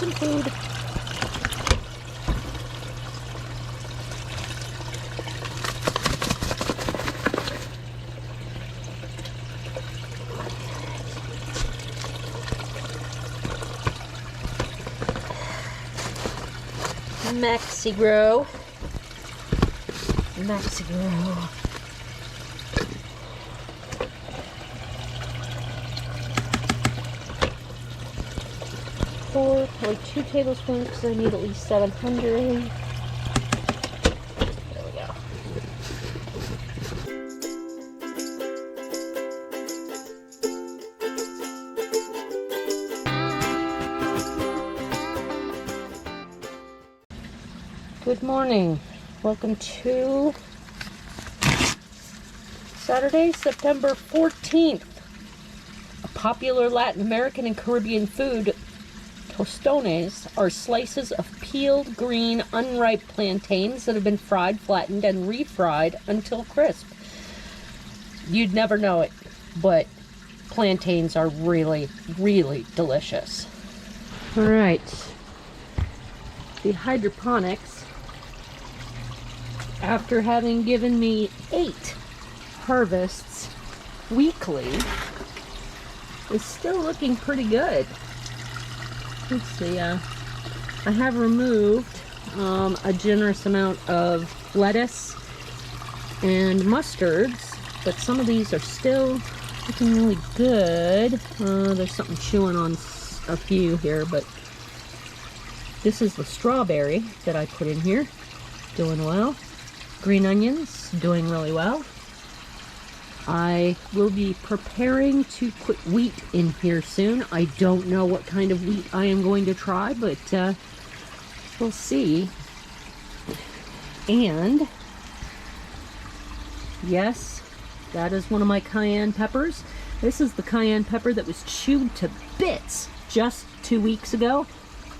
some food. MaxiGro. MaxiGro. Probably 2 tablespoons because I need at least 700. There we go. Good morning. Welcome to Saturday, September 14th. A popular Latin American and Caribbean food, tostones are slices of peeled, green, unripe plantains that have been fried, flattened, and refried until crisp. You'd never know it, but plantains are really, really delicious. All right. The hydroponics, after having given me 8 harvests weekly, is still looking pretty good. Let's see, I have removed a generous amount of lettuce and mustards, but some of these are still looking really good. There's something chewing on a few here, but this is the strawberry that I put in here, doing well. Green onions, doing really well. I will be preparing to put wheat in here soon. I don't know what kind of wheat I am going to try, but we'll see. And yes, that is one of my cayenne peppers. This is the cayenne pepper that was chewed to bits just 2 weeks ago.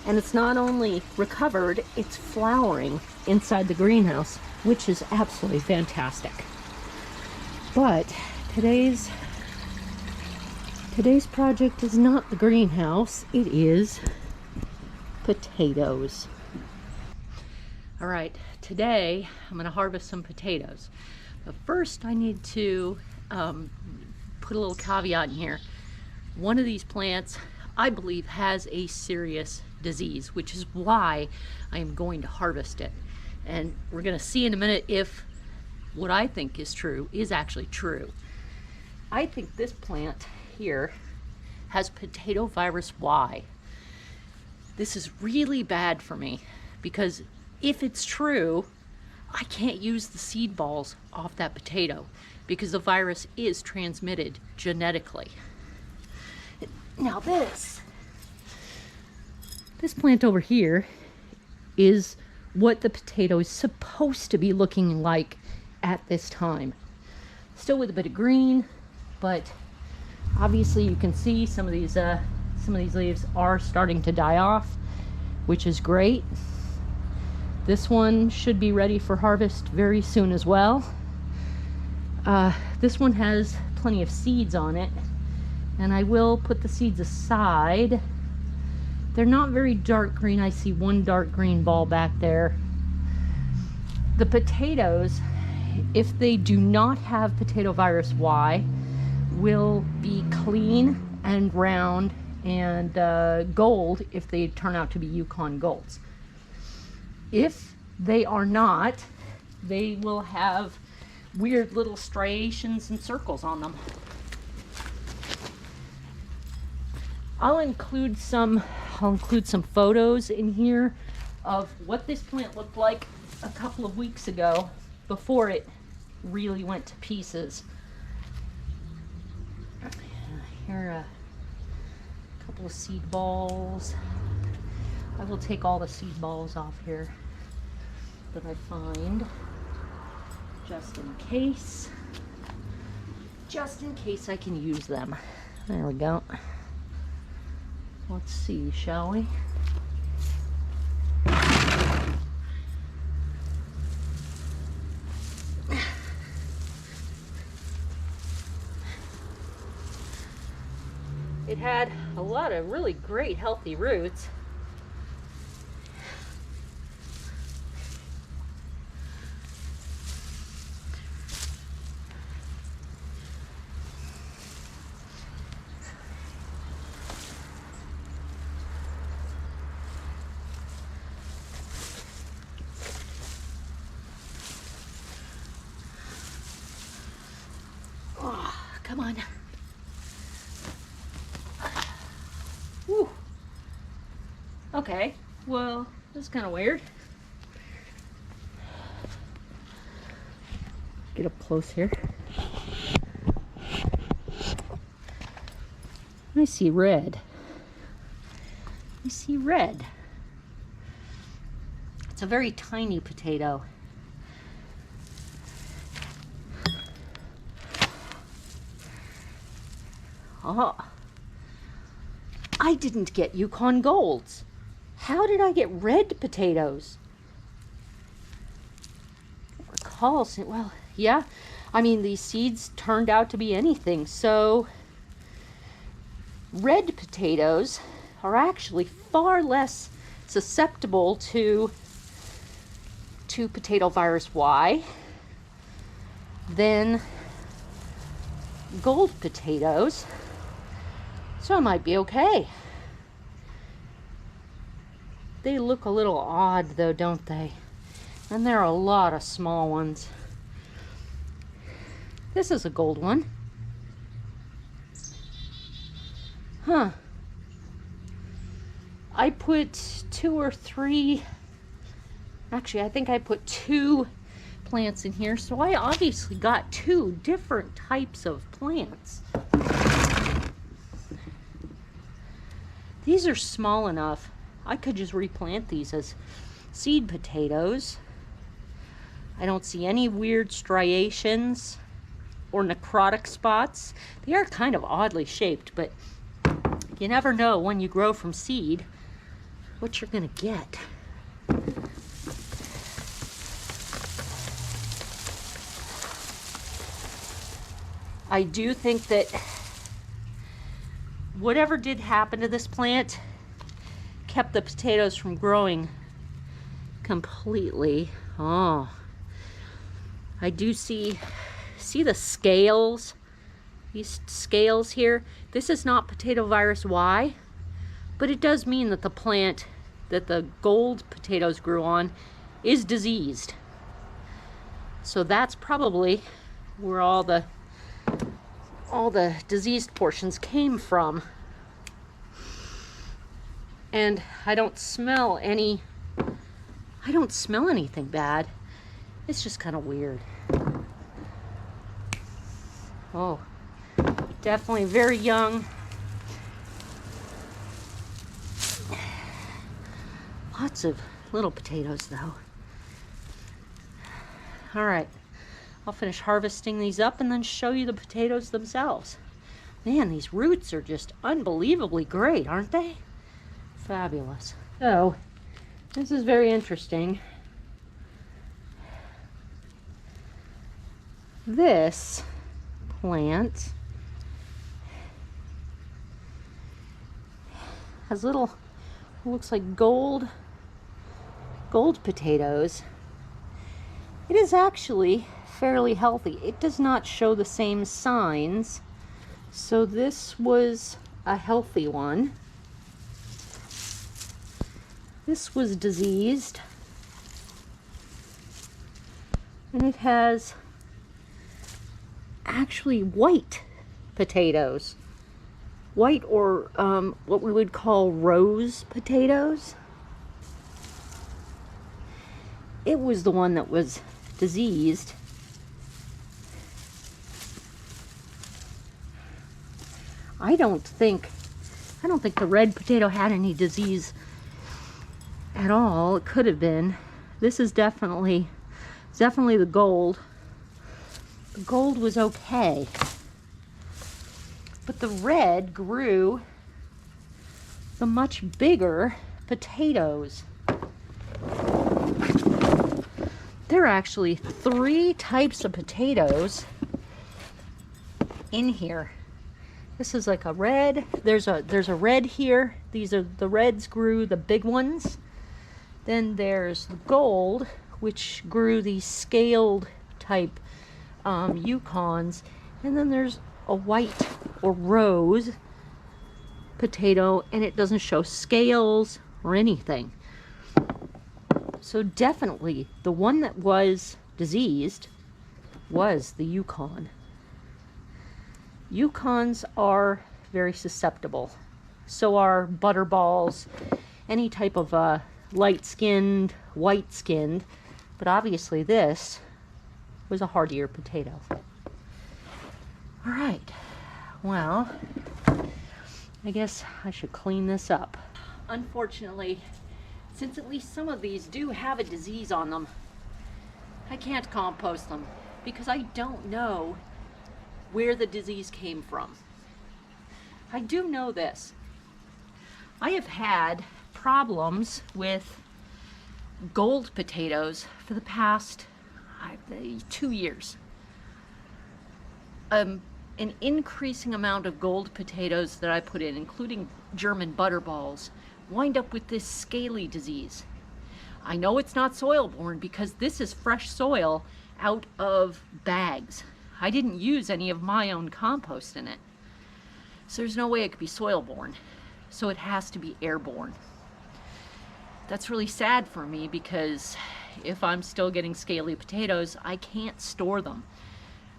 And it's not only recovered, it's flowering inside the greenhouse, which is absolutely fantastic. But today's project is not the greenhouse, it is potatoes. All right, today I'm going to harvest some potatoes. But first I need to put a little caveat in here. One of these plants, I believe, has a serious disease, which is why I am going to harvest it. And we're going to see in a minute if what I think is true is actually true. I think this plant here has potato virus Y. This is really bad for me because if it's true, I can't use the seed balls off that potato because the virus is transmitted genetically. Now this plant over here is what the potato is supposed to be looking like at this time. Still with a bit of green, but obviously you can see some of these leaves are starting to die off, which is great. This one should be ready for harvest very soon as well. This one has plenty of seeds on it, and I will put the seeds aside. They're not very dark green. I see one dark green ball back there. The potatoes, if they do not have potato virus Y, will be clean and round and gold if they turn out to be Yukon Golds. If they are not, they will have weird little striations and circles on them. I'll include some photos in here of what this plant looked like a couple of weeks ago before it really went to pieces. Here are a couple of seed balls. I will take all the seed balls off here that I find just in case I can use them. There we go. Let's see, shall we? It had a lot of really great healthy roots. Come on. Whew. Okay, well, this is kind of weird. Get up close here. I see red. I see red. It's a very tiny potato. Oh, I didn't get Yukon Golds. How did I get red potatoes? I don't recall. Well, yeah. I mean, these seeds turned out to be anything. So, red potatoes are actually far less susceptible to potato virus Y than gold potatoes. So I might be okay. They look a little odd though, don't they? And there are a lot of small ones. This is a gold one. Huh. I put 2 or 3, actually I think I put 2 plants in here, so I obviously got 2 different types of plants. These are small enough. I could just replant these as seed potatoes. I don't see any weird striations or necrotic spots. They are kind of oddly shaped, but you never know when you grow from seed what you're gonna get. I do think that whatever did happen to this plant kept the potatoes from growing completely. Oh, I do see the scales, these scales here. This is not potato virus Y, but it does mean that the plant that the gold potatoes grew on is diseased. So that's probably where all the diseased portions came from. And I don't smell anything bad. It's just kind of weird. Oh, definitely very young. Lots of little potatoes though. All right, I'll finish harvesting these up and then show you the potatoes themselves. Man, these roots are just unbelievably great, aren't they? Fabulous. So, this is very interesting. This plant has little, looks like gold potatoes. It is actually fairly healthy. It does not show the same signs. So this was a healthy one. This was diseased. And it has actually white potatoes. White, or what we would call rose potatoes. It was the one that was diseased. I don't think the red potato had any disease at all. It could have been. This is definitely the gold. The gold was okay. But the red grew the much bigger potatoes. There are actually 3 types of potatoes in here. This is like a red. There's a red here. These are the reds grew the big ones. Then there's the gold, which grew these scaled type Yukons. And then there's a white or rose potato, and it doesn't show scales or anything. So definitely the one that was diseased was the Yukon. Yukons are very susceptible. So are butterballs, any type of light-skinned, white-skinned, but obviously this was a hardier potato. All right, well, I guess I should clean this up. Unfortunately, since at least some of these do have a disease on them, I can't compost them because I don't know where the disease came from. I do know this. I have had problems with gold potatoes for the past 2 years. An increasing amount of gold potatoes that I put in, including German butterballs, wind up with this scaly disease. I know it's not soil-borne because this is fresh soil out of bags. I didn't use any of my own compost in it. So there's no way it could be soil-borne. So it has to be airborne. That's really sad for me because if I'm still getting scaly potatoes, I can't store them.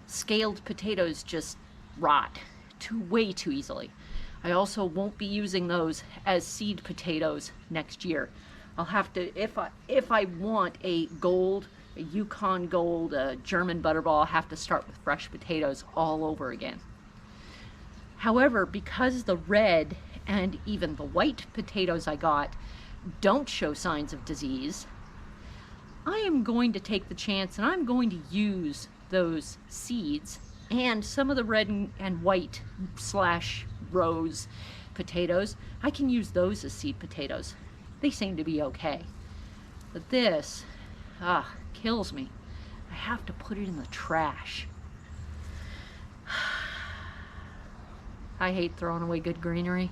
Scaled potatoes just rot way too easily. I also won't be using those as seed potatoes next year. I'll have to, if I want a gold, a Yukon Gold, a German butterball, I'll have to start with fresh potatoes all over again. However, because the red and even the white potatoes I got don't show signs of disease, I am going to take the chance and I'm going to use those seeds and some of the red and white / rose potatoes. I can use those as seed potatoes. They seem to be okay. But this, kills me. I have to put it in the trash. I hate throwing away good greenery.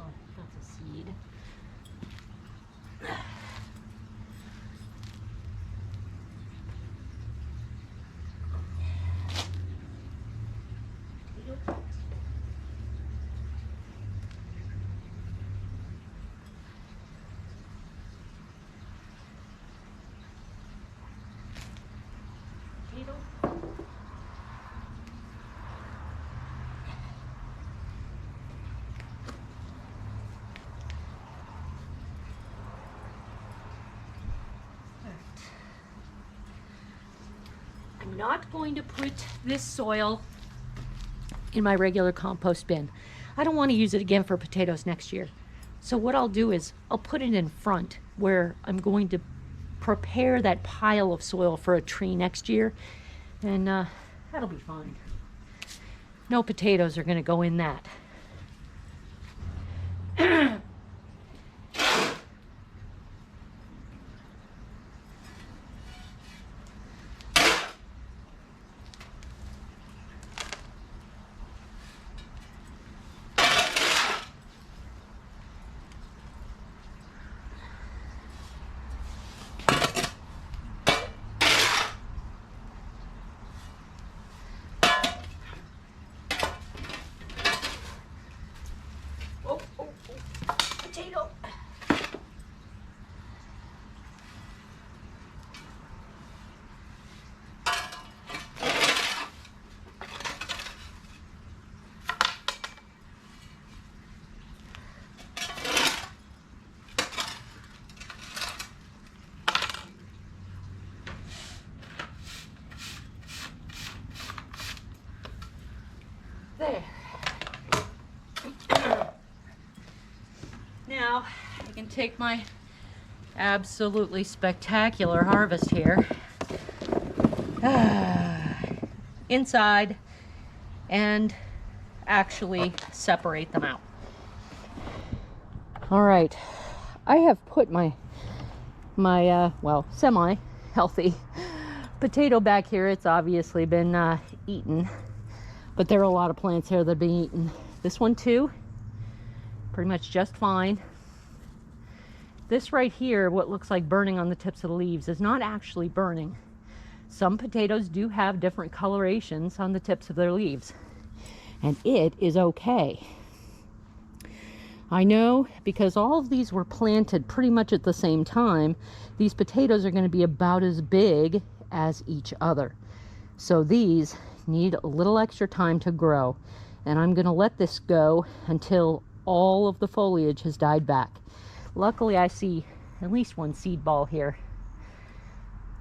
Oh, that's a seed. I'm not going to put this soil in my regular compost bin. I don't want to use it again for potatoes next year. So what I'll do is I'll put it in front where I'm going to prepare that pile of soil for a tree next year, and that'll be fine. No potatoes are going to go in that. Potato. There. Now I can take my absolutely spectacular harvest here inside and actually separate them out. All right, I have put my well, semi-healthy potato back here. It's obviously been eaten, but there are a lot of plants here that have been eaten. This one too, pretty much just fine. This right here, what looks like burning on the tips of the leaves, is not actually burning. Some potatoes do have different colorations on the tips of their leaves, and it is okay. I know because all of these were planted pretty much at the same time. These potatoes are going to be about as big as each other. So these need a little extra time to grow. And I'm gonna let this go until all of the foliage has died back. Luckily, I see at least one seed ball here.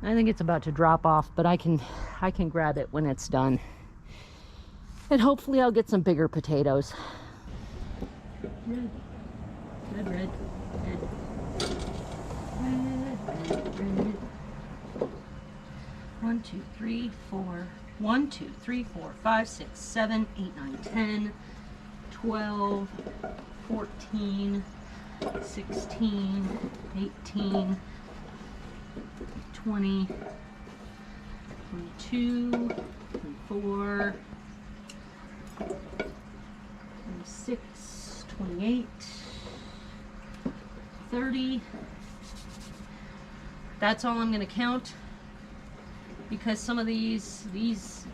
I think it's about to drop off, but I can grab it when it's done. And hopefully I'll get some bigger potatoes. Red, red, red, red, red, red, red. 1, 2, 3, 4. 1, 2, 3, 4, 5, 6, 7, 8, 9, 10, 12, 14, 16, 18, 20, 22, 24, 26, 28, 30. That's all I'm going to count, because some of these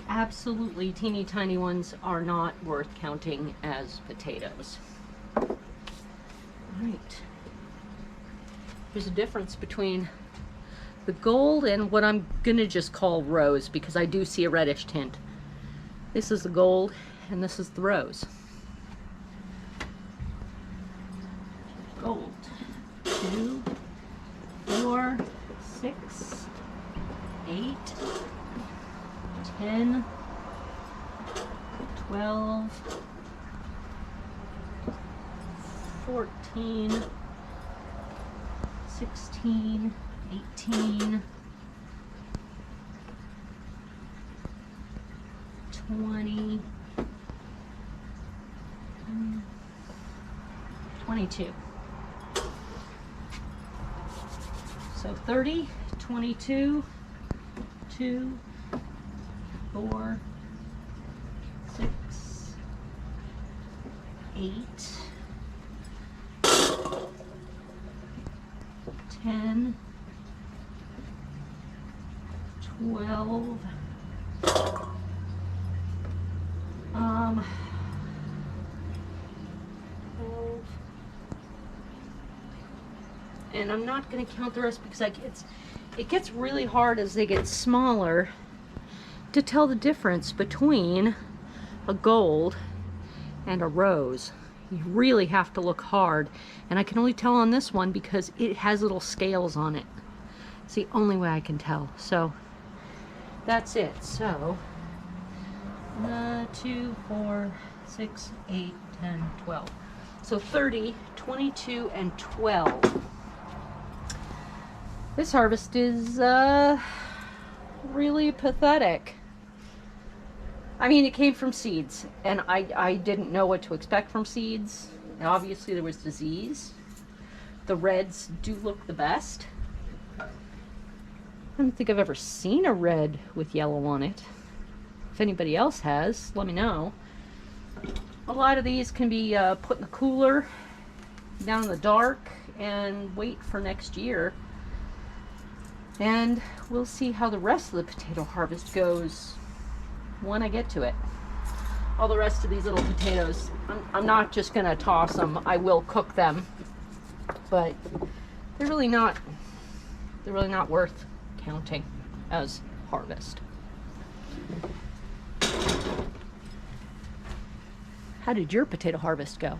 absolutely teeny tiny ones are not worth counting as potatoes. All right. There's a difference between the gold and what I'm gonna just call rose, because I do see a reddish tint. This is the gold and this is the rose. Gold. 2, 4, 6, 8, 10, 12, 14, 16, 18, 20, 22. So 30, 22, 2, 4, 6, 8, 10, 12, and I'm not going to count the rest because it gets really hard as they get smaller to tell the difference between a gold and a rose. You really have to look hard, and I can only tell on this one because it has little scales on it. It's the only way I can tell. So that's it. So 2, 4, 6, 8, 10, 12. So 30, 22, and 12. This harvest is really pathetic. I mean, it came from seeds, and I didn't know what to expect from seeds. And obviously there was disease. The reds do look the best. I don't think I've ever seen a red with yellow on it. If anybody else has, let me know. A lot of these can be put in the cooler, down in the dark, and wait for next year. And we'll see how the rest of the potato harvest goes when I get to it. All the rest of these little potatoes, I'm not just gonna toss them. I will cook them, but they're really not worth counting as harvest. How did your potato harvest go?